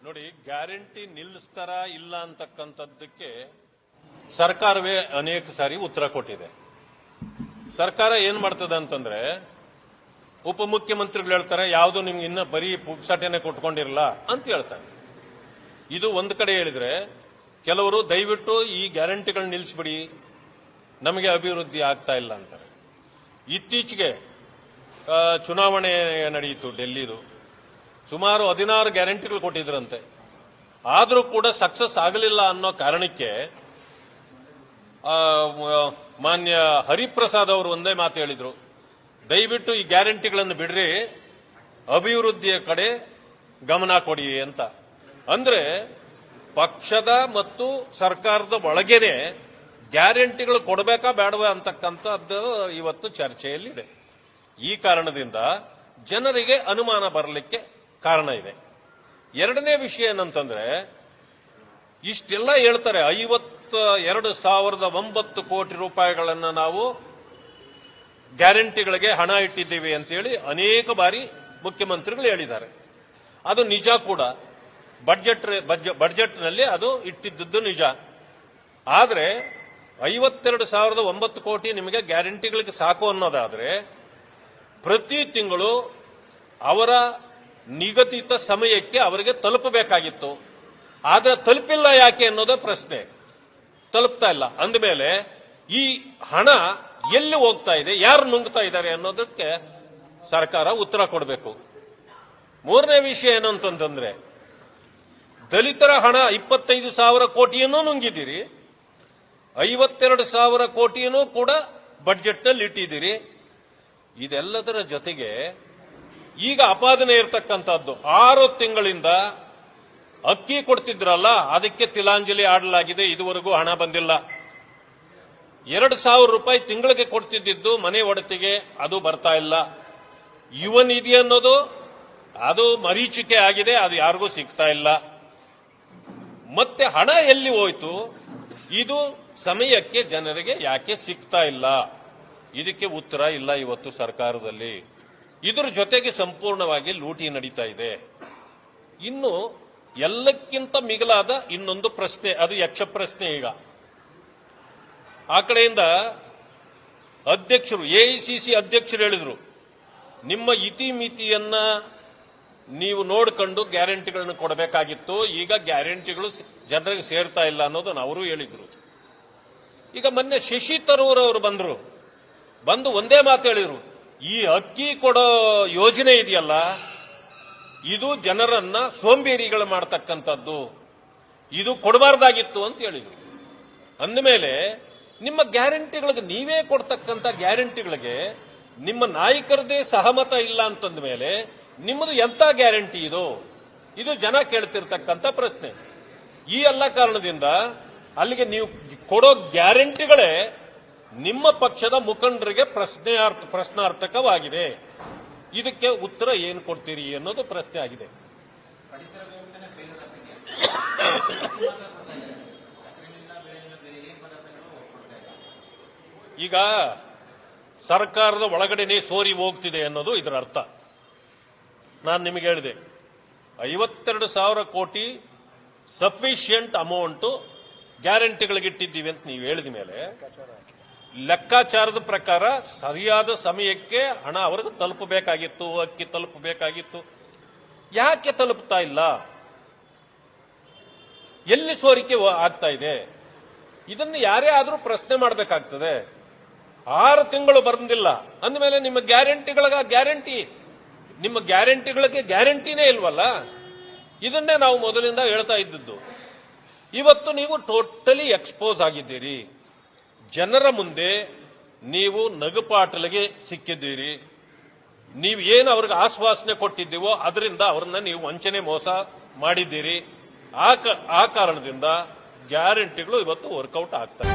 ನೋಡಿ, ಗ್ಯಾರಂಟಿ ನಿಲ್ಲಿಸ್ತಾರ ಇಲ್ಲ ಅಂತಕ್ಕಂಥದ್ದಕ್ಕೆ ಸರ್ಕಾರವೇ ಅನೇಕ ಸಾರಿ ಉತ್ತರ ಕೊಟ್ಟಿದೆ. ಸರ್ಕಾರ ಏನ್ ಮಾಡ್ತದೆ ಅಂತಂದ್ರೆ, ಉಪಮುಖ್ಯಮಂತ್ರಿಗಳು ಹೇಳ್ತಾರೆ ಯಾವುದು ನಿಮ್ಗೆ ಇನ್ನ ಬರೀ ಪುಕ್ಸಟೆನೆ ಕೊಟ್ಕೊಂಡಿರಲ್ಲ ಅಂತ ಹೇಳ್ತಾರೆ. ಇದು ಒಂದು ಕಡೆ ಹೇಳಿದ್ರೆ, ಕೆಲವರು ದಯವಿಟ್ಟು ಈ ಗ್ಯಾರಂಟಿಗಳನ್ನ ನಿಲ್ಲಿಸ್ಬಿಡಿ, ನಮಗೆ ಅಭಿವೃದ್ಧಿ ಆಗ್ತಾ ಇಲ್ಲ ಅಂತಾರೆ. ಇತ್ತೀಚೆಗೆ ಚುನಾವಣೆ ನಡೆಯಿತು ಡೆಲ್ಲಿದು, ಸುಮಾರು 16 ಗ್ಯಾರಂಟಿಗಳು ಕೊಟ್ಟಿದ್ರಂತೆ. ಆದರೂ ಕೂಡ ಸಕ್ಸಸ್ ಆಗಲಿಲ್ಲ ಅನ್ನೋ ಕಾರಣಕ್ಕೆ ಮಾನ್ಯ ಹರಿಪ್ರಸಾದ್ ಅವರು ಒಂದೇ ಮಾತು ಹೇಳಿದ್ರು, ದಯವಿಟ್ಟು ಈ ಗ್ಯಾರಂಟಿಗಳನ್ನು ಬಿಡ್ರಿ, ಅಭಿವೃದ್ಧಿಯ ಕಡೆ ಗಮನ ಕೊಡಿ ಅಂತ. ಅಂದ್ರೆ ಪಕ್ಷದ ಮತ್ತು ಸರ್ಕಾರದ ಒಳಗೇನೆ ಗ್ಯಾರಂಟಿಗಳು ಕೊಡಬೇಕಾ ಬೇಡವಾ ಅಂತಕ್ಕಂಥದ್ದು ಇವತ್ತು ಚರ್ಚೆಯಲ್ಲಿದೆ. ಈ ಕಾರಣದಿಂದ ಜನರಿಗೆ ಅನುಮಾನ ಬರಲಿಕ್ಕೆ ಕಾರಣ ಇದೆ. ಎರಡನೇ ವಿಷಯ ಏನಂತಂದ್ರೆ, ಇಷ್ಟೆಲ್ಲ ಹೇಳ್ತಾರೆ, 52,009 ಕೋಟಿ ರೂಪಾಯಿಗಳನ್ನು ನಾವು ಗ್ಯಾರಂಟಿಗಳಿಗೆ ಹಣ ಇಟ್ಟಿದ್ದೀವಿ ಅಂತೇಳಿ ಅನೇಕ ಬಾರಿ ಮುಖ್ಯಮಂತ್ರಿಗಳು ಹೇಳಿದ್ದಾರೆ. ಅದು ನಿಜ ಕೂಡ, ಬಜೆಟ್ನಲ್ಲಿ ಅದು ಇಟ್ಟಿದ್ದದ್ದು ನಿಜ. ಆದರೆ 52,009 ಕೋಟಿ ನಿಮಗೆ ಗ್ಯಾರಂಟಿಗಳಿಗೆ ಸಾಕು ಅನ್ನೋದಾದ್ರೆ, ಪ್ರತಿ ತಿಂಗಳು ಅವರ ನಿಗದಿತ ಸಮಯಕ್ಕೆ ಅವರಿಗೆ ತಲುಪಬೇಕಾಗಿತ್ತು. ಆದ್ರೆ ತಲುಪಿಲ್ಲ ಯಾಕೆ ಅನ್ನೋದೇ ಪ್ರಶ್ನೆ. ತಲುಪ್ತಾ ಇಲ್ಲ ಅಂದಮೇಲೆ ಈ ಹಣ ಎಲ್ಲಿ ಹೋಗ್ತಾ ಇದೆ, ಯಾರು ನುಂಗ್ತಾ ಇದ್ದಾರೆ ಅನ್ನೋದಕ್ಕೆ ಸರ್ಕಾರ ಉತ್ತರ ಕೊಡಬೇಕು. ಮೂರನೇ ವಿಷಯ ಏನಂತಂದ್ರೆ, ದಲಿತರ ಹಣ 25,000 ಕೋಟಿಯನ್ನು ನುಂಗಿದ್ದೀರಿ, 52,000 ಕೋಟಿಯನ್ನು ಕೂಡ ಬಜೆಟ್ನಲ್ಲಿ ಇಟ್ಟಿದ್ದೀರಿ. ಇದೆಲ್ಲದರ ಜೊತೆಗೆ ಈಗ ಅಪಾದನೆ ಇರತಕ್ಕಂಥದ್ದು, 6 ತಿಂಗಳಿಂದ ಅಕ್ಕಿ ಕೊಡ್ತಿದ್ರಲ್ಲ, ಅದಕ್ಕೆ ತಿಲಾಂಜಲಿ ಆಡಲಾಗಿದೆ, ಇದುವರೆಗೂ ಹಣ ಬಂದಿಲ್ಲ. 2,000 ರೂಪಾಯಿ ತಿಂಗಳಿಗೆ ಕೊಡ್ತಿದ್ದು ಮನೆ ಒಡತಿಗೆ, ಅದು ಬರ್ತಾ ಇಲ್ಲ. ಯುವ ನಿಧಿ ಅನ್ನೋದು ಅದು ಮರೀಚಿಕೆ ಆಗಿದೆ, ಅದು ಯಾರಿಗೂ ಸಿಗ್ತಾ ಇಲ್ಲ. ಮತ್ತೆ ಹಣ ಎಲ್ಲಿ ಹೋಯ್ತು, ಇದು ಸಮಯಕ್ಕೆ ಜನರಿಗೆ ಯಾಕೆ ಸಿಗ್ತಾ ಇಲ್ಲ, ಇದಕ್ಕೆ ಉತ್ತರ ಇಲ್ಲ ಇವತ್ತು ಸರ್ಕಾರದಲ್ಲಿ. ಇದರ ಜೊತೆಗೆ ಸಂಪೂರ್ಣವಾಗಿ ಲೂಟಿ ನಡೀತಾ ಇದೆ. ಇನ್ನು ಎಲ್ಲಕ್ಕಿಂತ ಮಿಗಿಲಾದ ಇನ್ನೊಂದು ಪ್ರಶ್ನೆ, ಅದು ಯಕ್ಷ ಪ್ರಶ್ನೆ. ಈಗ ಆ ಕಡೆಯಿಂದ ಅಧ್ಯಕ್ಷರು, ಎಐಸಿಸಿ ಅಧ್ಯಕ್ಷರು ಹೇಳಿದ್ರು, ನಿಮ್ಮ ಇತಿಮಿತಿಯನ್ನ ನೀವು ನೋಡ್ಕೊಂಡು ಗ್ಯಾರಂಟಿಗಳನ್ನು ಕೊಡಬೇಕಾಗಿತ್ತು, ಈಗ ಗ್ಯಾರಂಟಿಗಳು ಜನರಿಗೆ ಸೇರ್ತಾ ಇಲ್ಲ ಅನ್ನೋದನ್ನು ಅವರು ಹೇಳಿದ್ರು. ಈಗ ಮೊನ್ನೆ ಶಶಿ ತರೂರ್ ಅವರು ಬಂದು ಒಂದೇ ಮಾತು ಹೇಳಿದ್ರು, ಈ ಅಕ್ಕಿ ಕೊಡೋ ಯೋಜನೆ ಇದೆಯಲ್ಲ, ಇದು ಜನರನ್ನ ಸೋಂಬೇರಿಗಳು ಮಾಡ್ತಕ್ಕಂಥದ್ದು, ಇದು ಕೊಡಬಾರ್ದಾಗಿತ್ತು ಅಂತ ಹೇಳಿದ್ರು. ಅಂದಮೇಲೆ ನಿಮ್ಮ ಗ್ಯಾರಂಟಿಗಳಿಗೆ, ನೀವೇ ಕೊಡ್ತಕ್ಕಂಥ ಗ್ಯಾರಂಟಿಗಳಿಗೆ ನಿಮ್ಮ ನಾಯಕರದೇ ಸಹಮತ ಇಲ್ಲ ಅಂತಂದ ಮೇಲೆ ನಿಮ್ಮದು ಎಂತ ಗ್ಯಾರಂಟಿ ಇದು ಜನ ಕೇಳ್ತಿರ್ತಕ್ಕಂಥ ಪ್ರಶ್ನೆ. ಈ ಎಲ್ಲ ಕಾರಣದಿಂದ ಅಲ್ಲಿಗೆ ನೀವು ಕೊಡೋ ಗ್ಯಾರಂಟಿಗಳೇ ನಿಮ್ಮ ಪಕ್ಷದ ಮುಖಂಡರಿಗೆ ಪ್ರಶ್ನಾರ್ಥಕವಾಗಿದೆ. ಇದಕ್ಕೆ ಉತ್ತರ ಏನು ಕೊಡ್ತೀರಿ ಅನ್ನೋದು ಪ್ರಶ್ನೆ ಆಗಿದೆ. ಈಗ ಸರ್ಕಾರದ ಒಳಗಡೆನೆ ಸೋರಿ ಹೋಗ್ತಿದೆ ಅನ್ನೋದು ಇದರ ಅರ್ಥ. ನಾನು ನಿಮಗೆ ಹೇಳಿದೆ, 52,000 ಕೋಟಿ ಸಫಿಷಿಯಂಟ್ ಅಮೌಂಟ್ ಗ್ಯಾರಂಟಿಗಳಿಗೆ ಇಟ್ಟಿದ್ದೀವಿ ಅಂತ ನೀವು ಹೇಳಿದ ಮೇಲೆ, ಲೆಕ್ಕಾಚಾರದ ಪ್ರಕಾರ ಸರಿಯಾದ ಸಮಯಕ್ಕೆ ಹಣ ಅವರಿಗೆ ತಲುಪಬೇಕಾಗಿತ್ತು, ಅಕ್ಕಿ ತಲುಪಬೇಕಾಗಿತ್ತು. ಯಾಕೆ ತಲುಪ್ತಾ ಇಲ್ಲ? ಎಲ್ಲಿ ಸೋರಿಕೆ ಆಗ್ತಾ ಇದೆ? ಇದನ್ನು ಯಾರೇ ಆದರೂ ಪ್ರಶ್ನೆ ಮಾಡಬೇಕಾಗ್ತದೆ. 6 ತಿಂಗಳು ಬಂದಿಲ್ಲ ಅಂದಮೇಲೆ ನಿಮ್ಮ ನಿಮ್ಮ ಗ್ಯಾರಂಟಿಗಳಿಗೆ ಗ್ಯಾರಂಟಿನೇ ಇಲ್ವಲ್ಲ. ಇದನ್ನೇ ನಾವು ಮೊದಲಿಂದ ಹೇಳ್ತಾ ಇದ್ದದ್ದು. ಇವತ್ತು ನೀವು ಟೋಟಲಿ ಎಕ್ಸ್ಪೋಸ್ ಆಗಿದ್ದೀರಿ. ಜನರ ಮುಂದೆ ನೀವು ನಗುಪಾಟಲಿಗೆ ಸಿಕ್ಕಿದ್ದೀರಿ. ನೀವು ಏನು ಅವ್ರಿಗೆ ಆಶ್ವಾಸನೆ ಕೊಟ್ಟಿದ್ದೀವೋ ಅದರಿಂದ ಅವರನ್ನ ನೀವು ವಂಚನೆ ಮೋಸ ಮಾಡಿದ್ದೀರಿ. ಆ ಕಾರಣದಿಂದ ಗ್ಯಾರಂಟಿಗಳು ಇವತ್ತು ವರ್ಕೌಟ್ ಆಗ್ತವೆ.